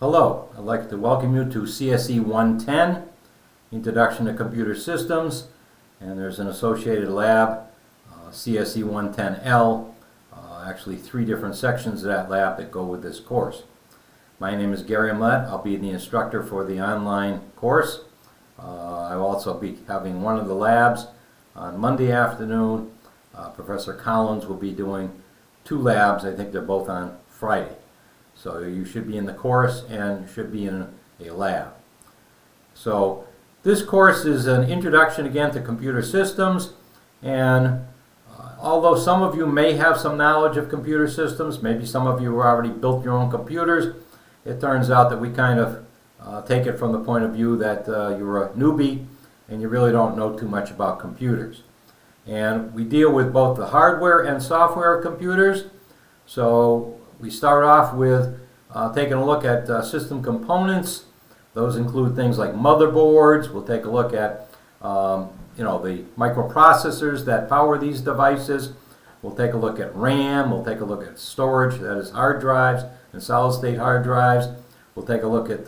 Hello, I'd like to welcome you to CSE-110, Introduction to Computer Systems, and there's an associated lab, CSE-110L, actually 3 different sections of that lab that go with this course. My name is Gary Mlett. I'll be the instructor for the online course. I'll also be having one of the labs on Monday afternoon. Professor Collins will be doing 2 labs. I think they're both on Friday. So you should be in the course and should be in a lab. So this course is an introduction again to computer systems, and although some of you may have some knowledge of computer systems, maybe some of you already built your own computers, it turns out that we kind of take it from the point of view that you're a newbie and you really don't know too much about computers. And we deal with both the hardware and software of computers. So we start off with taking a look at system components. Those include things like motherboards. We'll take a look at the microprocessors that power these devices. We'll take a look at RAM. We'll take a look at storage, that is hard drives and solid-state hard drives. We'll take a look at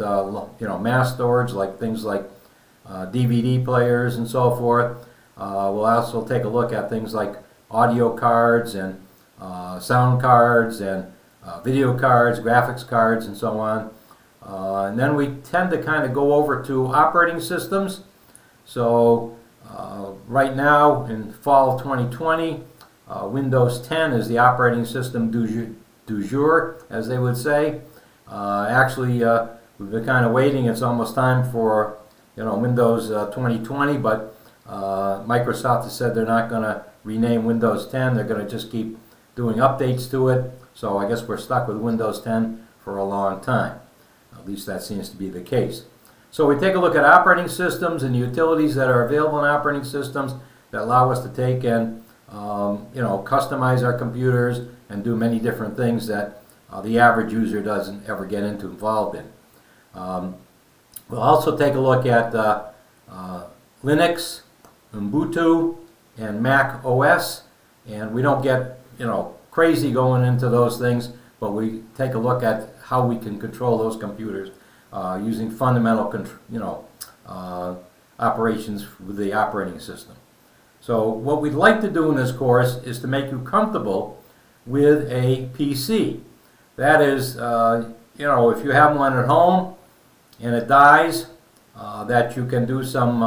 mass storage, like things like DVD players and so forth. We'll also take a look at things like audio cards and sound cards and video cards, graphics cards, and so on. And then we tend to kind of go over to operating systems. So right now in fall 2020, Windows 10 is the operating system du jour, as they would say. Actually, we've been kind of waiting. It's almost time for Windows 2020, but Microsoft has said they're not going to rename Windows 10. They're going to just keep doing updates to it. So I guess we're stuck with Windows 10 for a long time. At least that seems to be the case. So we take a look at operating systems and utilities that are available in operating systems that allow us to take and customize our computers and do many different things that the average user doesn't ever get involved in. We'll also take a look at Linux, Ubuntu, and Mac OS, and we don't get crazy going into those things, but we take a look at how we can control those computers using fundamental operations with the operating system. So what we'd like to do in this course is to make you comfortable with a PC. That is, if you have one at home and it dies, that you can do some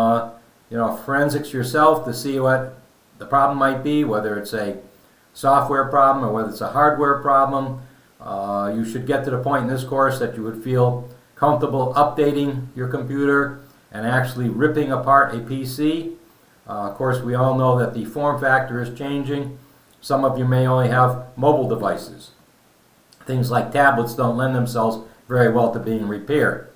forensics yourself to see what the problem might be, whether it's a software problem or whether it's a hardware problem. You should get to the point in this course that you would feel comfortable updating your computer and actually ripping apart a PC. Of course, we all know that the form factor is changing. Some of you may only have mobile devices. Things like tablets don't lend themselves very well to being repaired.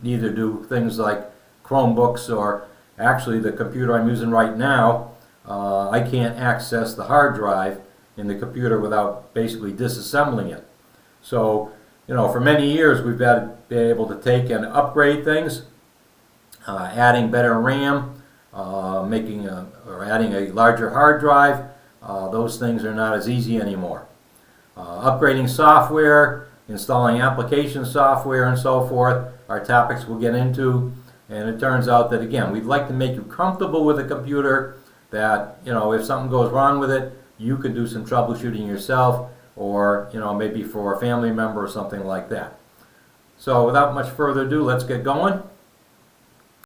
Neither do things like Chromebooks, or actually the computer I'm using right now. I can't access the hard drive in the computer without basically disassembling it. So, for many years we've been able to take and upgrade things, adding better RAM, adding a larger hard drive. Those things are not as easy anymore. Upgrading software, installing application software, and so forth are topics we'll get into. And it turns out that, again, we'd like to make you comfortable with a computer that, if something goes wrong with it, you can do some troubleshooting yourself, or, maybe for a family member or something like that. So without much further ado, let's get going.